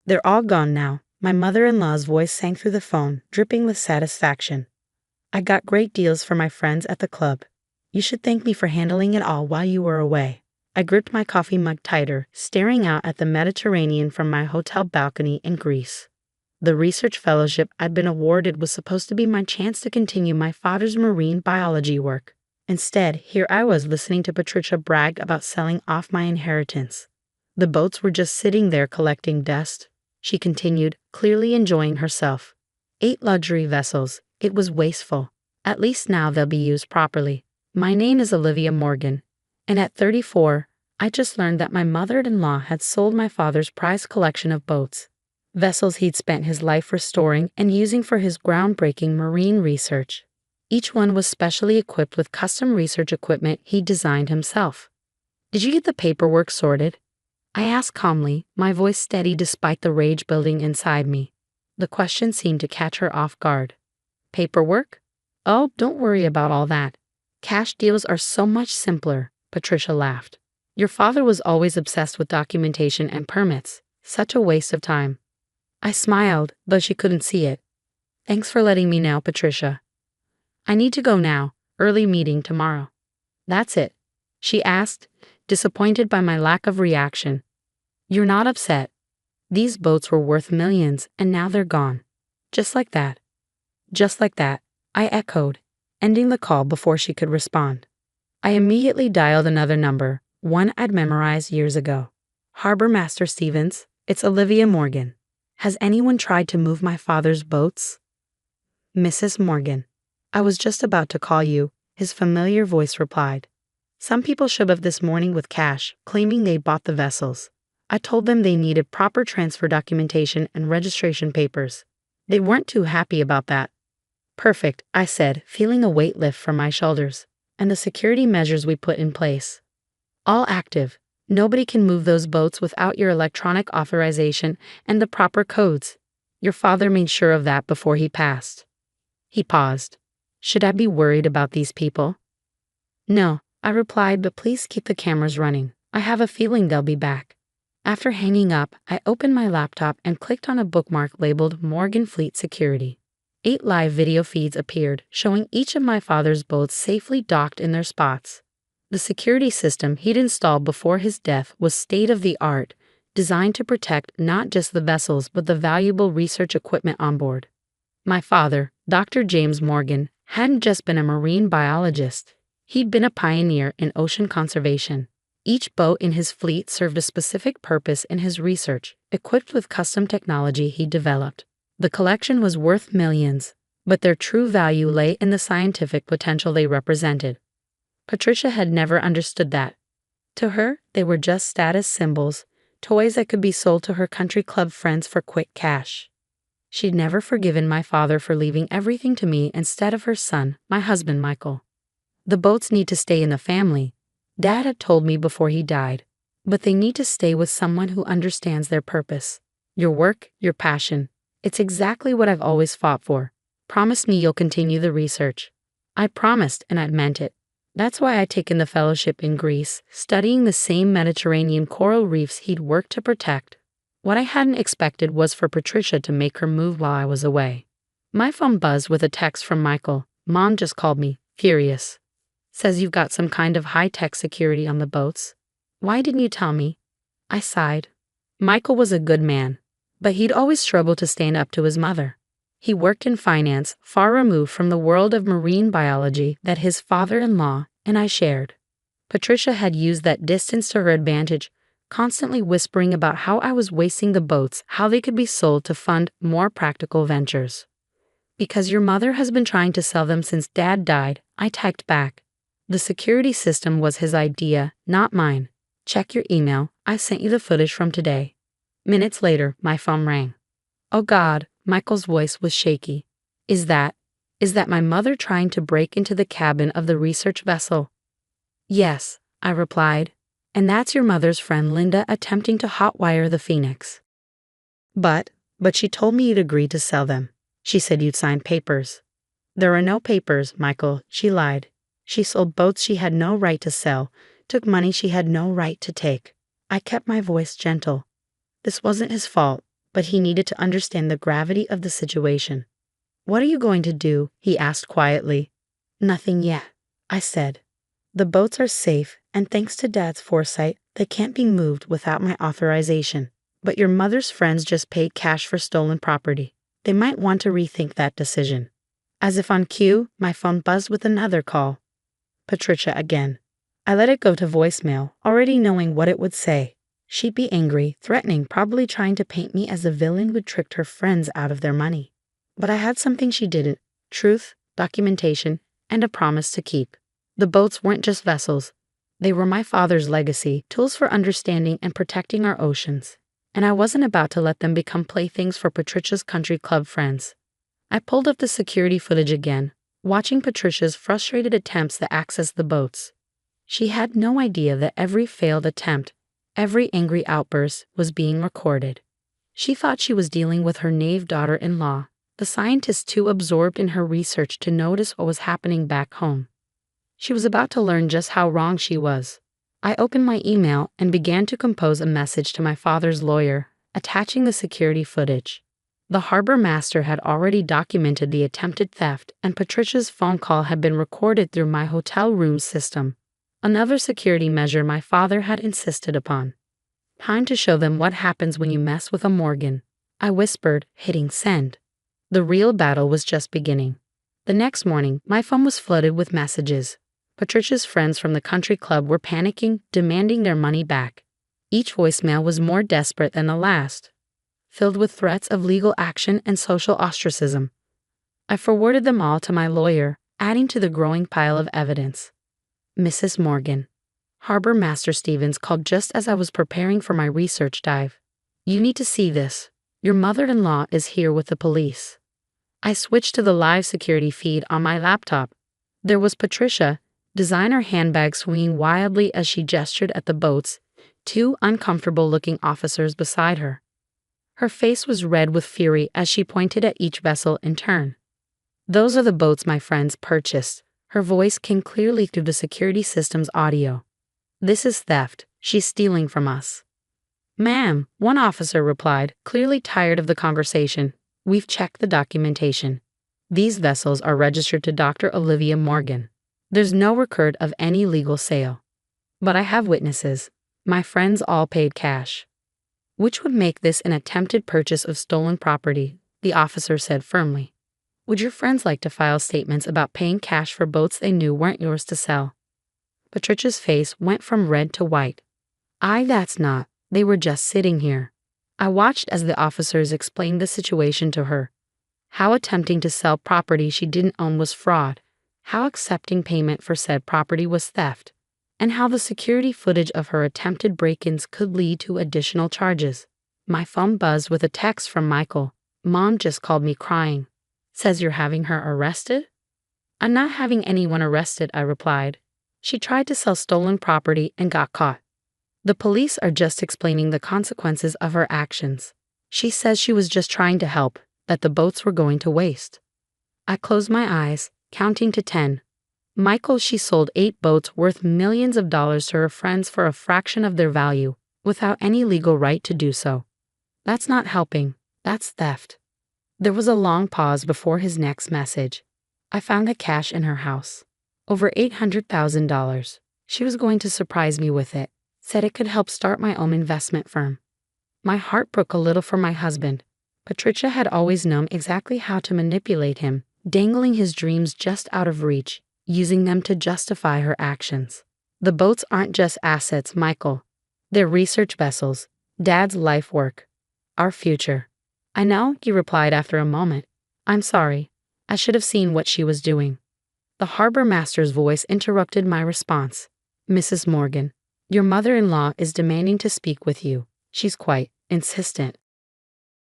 They're all gone now. My mother-in-law's voice sank through the phone, dripping with satisfaction. I got great deals for my friends at the club. You should thank me for handling it all while you were away. I gripped my coffee mug tighter, staring out at the Mediterranean from my hotel balcony in Greece. The research fellowship I'd been awarded was supposed to be my chance to continue my father's marine biology work. Instead, here I was listening to Patricia brag about selling off my inheritance. The boats were just sitting there collecting dust, she continued, clearly enjoying herself. 8 luxury vessels. It was wasteful. At least now they'll be used properly. My name is Olivia Morgan, and at 34, I just learned that my mother-in-law had sold my father's prized collection of boats, vessels he'd spent his life restoring and using for his groundbreaking marine research. Each one was specially equipped with custom research equipment he'd designed himself. Did you get the paperwork sorted? I asked calmly, my voice steady despite the rage building inside me. The question seemed to catch her off guard. Paperwork? Oh, don't worry about all that. Cash deals are so much simpler, Patricia laughed. Your father was always obsessed with documentation and permits. Such a waste of time. I smiled, though she couldn't see it. Thanks for letting me know, Patricia. I need to go now. Early meeting tomorrow. That's it, she asked, disappointed by my lack of reaction. You're not upset. These boats were worth millions, and now they're gone. Just like that. Just like that, I echoed, ending the call before she could respond. I immediately dialed another number, one I'd memorized years ago. Harbor Master Stevens, it's Olivia Morgan. Has anyone tried to move my father's boats? Mrs. Morgan. I was just about to call you, his familiar voice replied. Some people showed up this morning with cash, claiming they bought the vessels. I told them they needed proper transfer documentation and registration papers. They weren't too happy about that. Perfect, I said, feeling a weight lift from my shoulders. And the security measures we put in place. All active. Nobody can move those boats without your electronic authorization and the proper codes. Your father made sure of that before he passed. He paused. Should I be worried about these people? No, I replied, but please keep the cameras running. I have a feeling they'll be back. After hanging up, I opened my laptop and clicked on a bookmark labeled Morgan Fleet Security. 8 live video feeds appeared, showing each of my father's boats safely docked in their spots. The security system he'd installed before his death was state-of-the-art, designed to protect not just the vessels but the valuable research equipment on board. My father, Dr. James Morgan, hadn't just been a marine biologist. He'd been a pioneer in ocean conservation. Each boat in his fleet served a specific purpose in his research, equipped with custom technology he'd developed. The collection was worth millions, but their true value lay in the scientific potential they represented. Patricia had never understood that. To her, they were just status symbols, toys that could be sold to her country club friends for quick cash. She'd never forgiven my father for leaving everything to me instead of her son, my husband Michael. The boats need to stay in the family, Dad had told me before he died, but they need to stay with someone who understands their purpose. Your work, your passion. It's exactly what I've always fought for. Promise me you'll continue the research. I promised, and I meant it. That's why I'd taken the fellowship in Greece, studying the same Mediterranean coral reefs he'd worked to protect. What I hadn't expected was for Patricia to make her move while I was away. My phone buzzed with a text from Michael. Mom just called me, furious. Says you've got some kind of high-tech security on the boats. Why didn't you tell me? I sighed. Michael was a good man, but he'd always struggled to stand up to his mother. He worked in finance, far removed from the world of marine biology that his father-in-law and I shared. Patricia had used that distance to her advantage, constantly whispering about how I was wasting the boats, how they could be sold to fund more practical ventures. Because your mother has been trying to sell them since Dad died, I typed back. The security system was his idea, not mine. Check your email, I sent you the footage from today. Minutes later, my phone rang. Oh God, Michael's voice was shaky. Is that my mother trying to break into the cabin of the research vessel? Yes, I replied. And that's your mother's friend Linda attempting to hotwire the Phoenix. But she told me you'd agreed to sell them. She said you'd signed papers. There are no papers, Michael, she lied. She sold boats she had no right to sell, took money she had no right to take. I kept my voice gentle. This wasn't his fault, but he needed to understand the gravity of the situation. "What are you going to do?" he asked quietly. "Nothing yet," I said. "The boats are safe, and thanks to Dad's foresight, they can't be moved without my authorization. But your mother's friends just paid cash for stolen property. They might want to rethink that decision." As if on cue, my phone buzzed with another call. Patricia again. I let it go to voicemail, already knowing what it would say. She'd be angry, threatening, probably trying to paint me as the villain who'd tricked her friends out of their money. But I had something she didn't: truth, documentation, and a promise to keep. The boats weren't just vessels. They were my father's legacy, tools for understanding and protecting our oceans. And I wasn't about to let them become playthings for Patricia's country club friends. I pulled up the security footage again, watching Patricia's frustrated attempts to access the boats. She had no idea that every failed attempt, every angry outburst, was being recorded. She thought she was dealing with her naive daughter-in-law, the scientist too absorbed in her research to notice what was happening back home. She was about to learn just how wrong she was. I opened my email and began to compose a message to my father's lawyer, attaching the security footage. The harbor master had already documented the attempted theft, and Patricia's phone call had been recorded through my hotel room system, another security measure my father had insisted upon. "Time to show them what happens when you mess with a Morgan," I whispered, hitting send. The real battle was just beginning. The next morning, my phone was flooded with messages. Patricia's friends from the country club were panicking, demanding their money back. Each voicemail was more desperate than the last, filled with threats of legal action and social ostracism. I forwarded them all to my lawyer, adding to the growing pile of evidence. "Mrs. Morgan, Harbor Master Stevens called just as I was preparing for my research dive. You need to see this. Your mother-in-law is here with the police." I switched to the live security feed on my laptop. There was Patricia, designer handbag swinging wildly as she gestured at the boats, two uncomfortable-looking officers beside her. Her face was red with fury as she pointed at each vessel in turn. "Those are the boats my friends purchased." Her voice came clearly through the security system's audio. "This is theft. She's stealing from us." "Ma'am," one officer replied, clearly tired of the conversation, "we've checked the documentation. These vessels are registered to Dr. Olivia Morgan. There's no record of any legal sale. But I have witnesses. My friends all paid cash." "Which would make this an attempted purchase of stolen property," the officer said firmly. "Would your friends like to file statements about paying cash for boats they knew weren't yours to sell?" Patricia's face went from red to white. That's not. They were just sitting here." I watched as the officers explained the situation to her. How attempting to sell property she didn't own was fraud, how accepting payment for said property was theft, and how the security footage of her attempted break-ins could lead to additional charges. My phone buzzed with a text from Michael. "Mom just called me crying. Says you're having her arrested?" "I'm not having anyone arrested," I replied. "She tried to sell stolen property and got caught. The police are just explaining the consequences of her actions. She says she was just trying to help, that the boats were going to waste." I closed my eyes, counting to 10. Michael, she sold 8 boats worth millions of dollars to her friends for a fraction of their value, without any legal right to do so. That's not helping, that's theft. There was a long pause before his next message. "I found the cash in her house. Over $800,000. She was going to surprise me with it. Said it could help start my own investment firm." My heart broke a little for my husband. Patricia had always known exactly how to manipulate him, dangling his dreams just out of reach, using them to justify her actions. "The boats aren't just assets, Michael. They're research vessels, Dad's life work, our future." "I know," he replied after a moment. "I'm sorry. I should have seen what she was doing." The harbor master's voice interrupted my response. "Mrs. Morgan, your mother-in-law is demanding to speak with you. She's quite insistent."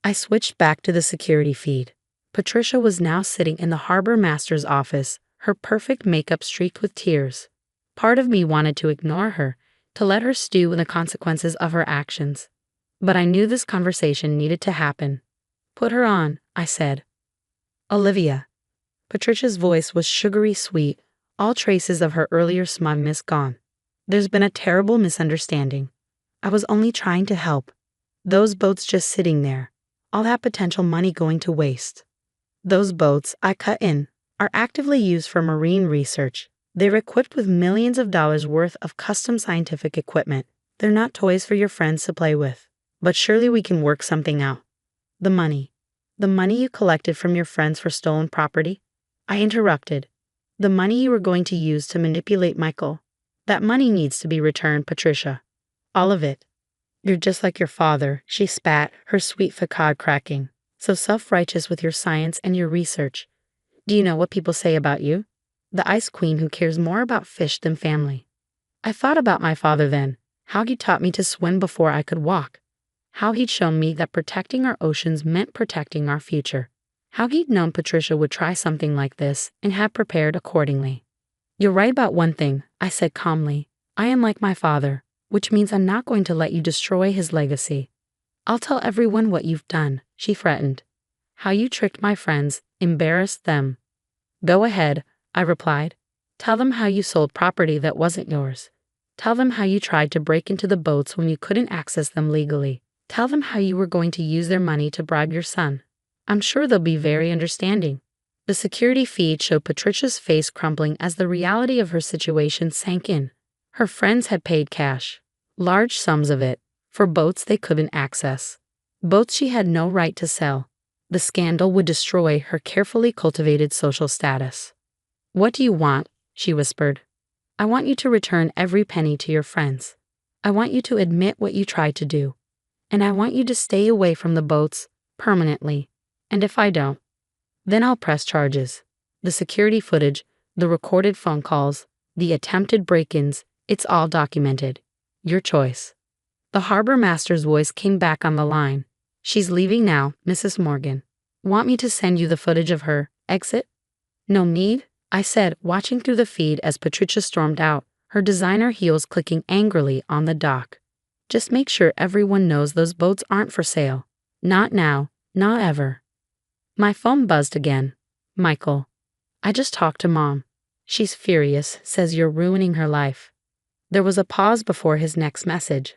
I switched back to the security feed. Patricia was now sitting in the harbor master's office, her perfect makeup streaked with tears. Part of me wanted to ignore her, to let her stew in the consequences of her actions. But I knew this conversation needed to happen. "Put her on," I said. "Olivia." Patricia's voice was sugary sweet, all traces of her earlier smugness gone. "There's been a terrible misunderstanding. I was only trying to help. Those boats just sitting there. all that potential money going to waste. Those boats I cut in are actively used for marine research. They're equipped with millions of dollars worth of custom scientific equipment. They're not toys for your friends to play with. But surely we can work something out. The money. The money you collected from your friends for stolen property? I interrupted. The money you were going to use to manipulate Michael. That money needs to be returned, Patricia. All of it. You're just like your father, she spat, her sweet facade cracking. So self-righteous with your science and your research. Do you know what people say about you? The ice queen who cares more about fish than family. I thought about my father then, how he taught me to swim before I could walk. How he'd shown me that protecting our oceans meant protecting our future. How he'd known Patricia would try something like this and had prepared accordingly. You're right about one thing, I said calmly. I am like my father, which means I'm not going to let you destroy his legacy. I'll tell everyone what you've done, she threatened. How you tricked my friends, embarrassed them. Go ahead, I replied. Tell them how you sold property that wasn't yours. Tell them how you tried to break into the boats when you couldn't access them legally. Tell them how you were going to use their money to bribe your son. I'm sure they'll be very understanding. The security feed showed Patricia's face crumpling as the reality of her situation sank in. Her friends had paid cash, large sums of it, for boats they couldn't access. Boats she had no right to sell. The scandal would destroy her carefully cultivated social status. What do you want? She whispered. I want you to return every penny to your friends. I want you to admit what you tried to do. And I want you to stay away from the boats, permanently. And if I don't, then I'll press charges. The security footage, the recorded phone calls, the attempted break-ins, it's all documented. Your choice. The harbor master's voice came back on the line. She's leaving now, Mrs. Morgan. Want me to send you the footage of her exit? No need, I said, watching through the feed as Patricia stormed out, her designer heels clicking angrily on the dock. Just make sure everyone knows those boats aren't for sale. Not now, not ever. My phone buzzed again. Michael. I just talked to Mom. She's furious, says you're ruining her life. There was a pause before his next message.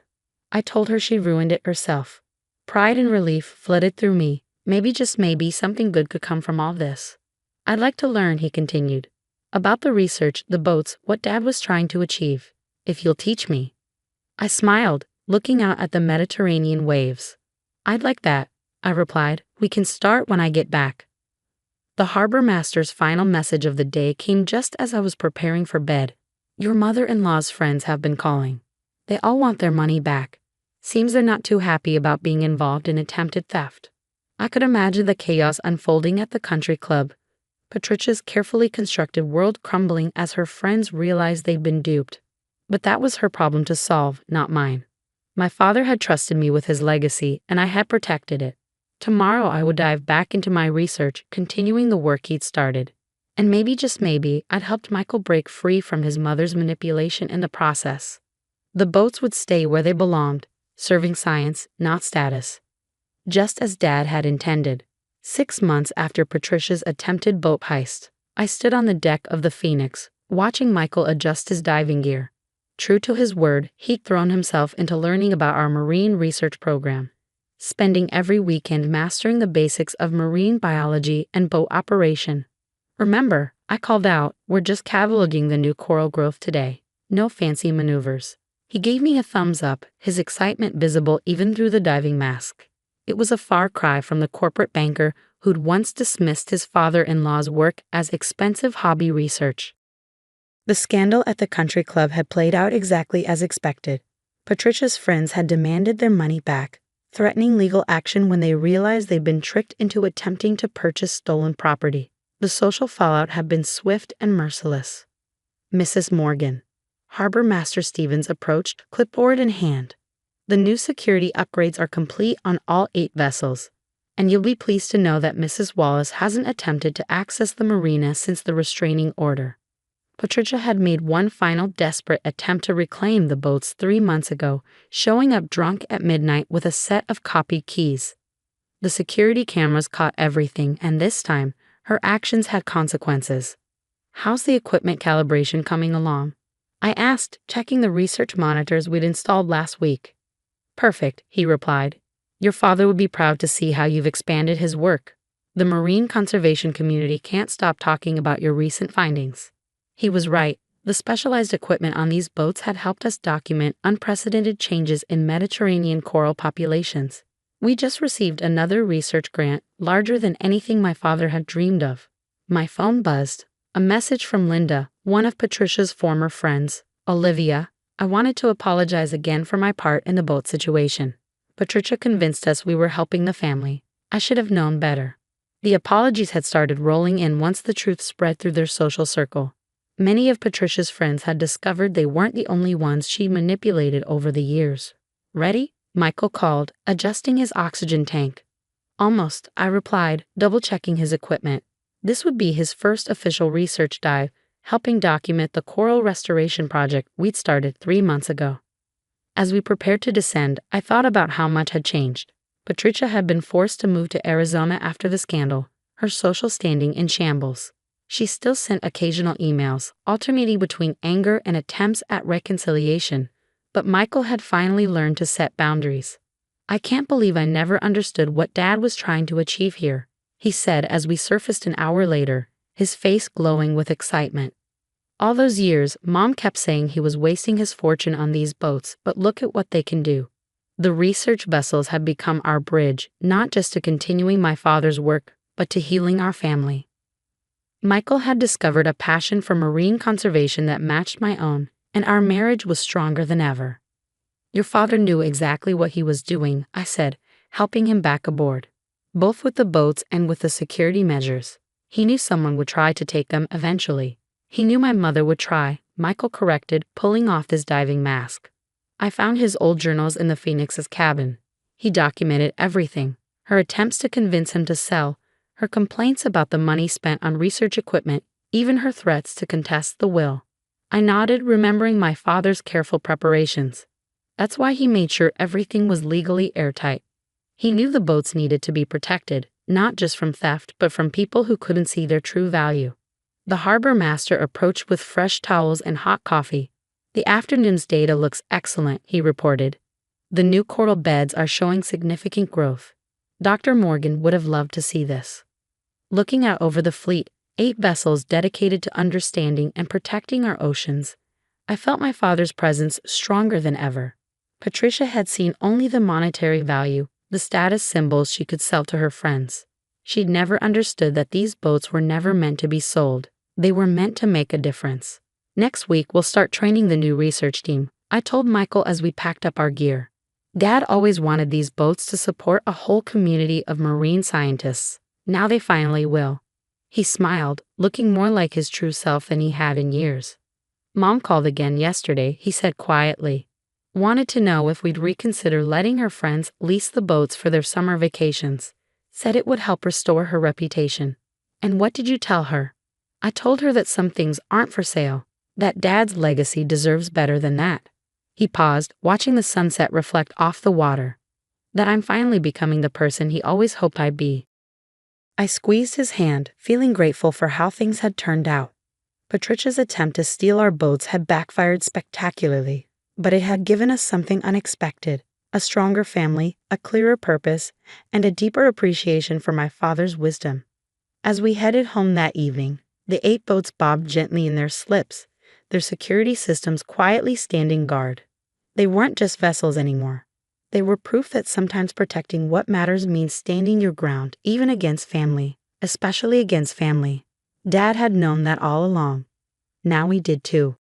I told her she ruined it herself. Pride and relief flooded through me. Maybe, just maybe, something good could come from all this. I'd like to learn, he continued. About the research, the boats, what Dad was trying to achieve. If you'll teach me. I smiled, looking out at the Mediterranean waves. I'd like that, I replied. We can start when I get back. The harbor master's final message of the day came just as I was preparing for bed. Your mother-in-law's friends have been calling. They all want their money back. Seems they're not too happy about being involved in attempted theft. I could imagine the chaos unfolding at the country club. Patricia's carefully constructed world crumbling as her friends realized they'd been duped. But that was her problem to solve, not mine. My father had trusted me with his legacy, and I had protected it. Tomorrow I would dive back into my research, continuing the work he'd started. And maybe, just maybe, I'd helped Michael break free from his mother's manipulation in the process. The boats would stay where they belonged, serving science, not status. Just as Dad had intended. 6 months after Patricia's attempted boat heist, I stood on the deck of the Phoenix, watching Michael adjust his diving gear. True to his word, he'd thrown himself into learning about our marine research program, spending every weekend mastering the basics of marine biology and boat operation. Remember, I called out, we're just cataloging the new coral growth today. No fancy maneuvers. He gave me a thumbs up, his excitement visible even through the diving mask. It was a far cry from the corporate banker who'd once dismissed his father-in-law's work as expensive hobby research. The scandal at the country club had played out exactly as expected. Patricia's friends had demanded their money back, threatening legal action when they realized they'd been tricked into attempting to purchase stolen property. The social fallout had been swift and merciless. Mrs. Morgan. Harbor Master Stevens approached, clipboard in hand. The new security upgrades are complete on all 8 vessels, and you'll be pleased to know that Mrs. Wallace hasn't attempted to access the marina since the restraining order. Patricia had made one final desperate attempt to reclaim the boats 3 months ago, showing up drunk at midnight with a set of copied keys. The security cameras caught everything, and this time, her actions had consequences. How's the equipment calibration coming along? I asked, checking the research monitors we'd installed last week. Perfect, he replied. Your father would be proud to see how you've expanded his work. The marine conservation community can't stop talking about your recent findings." He was right. The specialized equipment on these boats had helped us document unprecedented changes in Mediterranean coral populations. We just received another research grant, larger than anything my father had dreamed of. My phone buzzed. A message from Linda, one of Patricia's former friends. "Olivia, I wanted to apologize again for my part in the boat situation. Patricia convinced us we were helping the family. I should have known better." The apologies had started rolling in once the truth spread through their social circle. Many of Patricia's friends had discovered they weren't the only ones she manipulated over the years. "Ready?" Michael called, adjusting his oxygen tank. "Almost," I replied, double-checking his equipment. This would be his first official research dive, helping document the coral restoration project we'd started 3 months ago. As we prepared to descend, I thought about how much had changed. Patricia had been forced to move to Arizona after the scandal, her social standing in shambles. She still sent occasional emails, alternating between anger and attempts at reconciliation, but Michael had finally learned to set boundaries. "I can't believe I never understood what Dad was trying to achieve here," he said as we surfaced an hour later, his face glowing with excitement. "All those years, Mom kept saying he was wasting his fortune on these boats, but look at what they can do." The research vessels had become our bridge, not just to continuing my father's work, but to healing our family. Michael had discovered a passion for marine conservation that matched my own, and our marriage was stronger than ever. "Your father knew exactly what he was doing," I said, helping him back aboard. "Both with the boats and with the security measures. He knew someone would try to take them eventually." "He knew my mother would try," Michael corrected, pulling off his diving mask. "I found his old journals in the Phoenix's cabin. He documented everything, her attempts to convince him to sell, her complaints about the money spent on research equipment, even her threats to contest the will." I nodded, remembering my father's careful preparations. That's why he made sure everything was legally airtight. He knew the boats needed to be protected, not just from theft, but from people who couldn't see their true value. The harbor master approached with fresh towels and hot coffee. "The afternoon's data looks excellent," he reported. "The new coral beds are showing significant growth. Dr. Morgan would have loved to see this." Looking out over the fleet, 8 vessels dedicated to understanding and protecting our oceans, I felt my father's presence stronger than ever. Patricia had seen only the monetary value, the status symbols she could sell to her friends. She'd never understood that these boats were never meant to be sold. They were meant to make a difference. "Next week we'll start training the new research team," I told Michael as we packed up our gear. "Dad always wanted these boats to support a whole community of marine scientists. Now they finally will." He smiled, looking more like his true self than he had in years. "Mom called again yesterday," he said quietly. "Wanted to know if we'd reconsider letting her friends lease the boats for their summer vacations. Said it would help restore her reputation." "And what did you tell her?" "I told her that some things aren't for sale, that Dad's legacy deserves better than that." He paused, watching the sunset reflect off the water. "That I'm finally becoming the person he always hoped I'd be." I squeezed his hand, feeling grateful for how things had turned out. Patricia's attempt to steal our boats had backfired spectacularly, but it had given us something unexpected: a stronger family, a clearer purpose, and a deeper appreciation for my father's wisdom. As we headed home that evening, the 8 boats bobbed gently in their slips, their security systems quietly standing guard. They weren't just vessels anymore. They were proof that sometimes protecting what matters means standing your ground, even against family, especially against family. Dad had known that all along. Now we did too.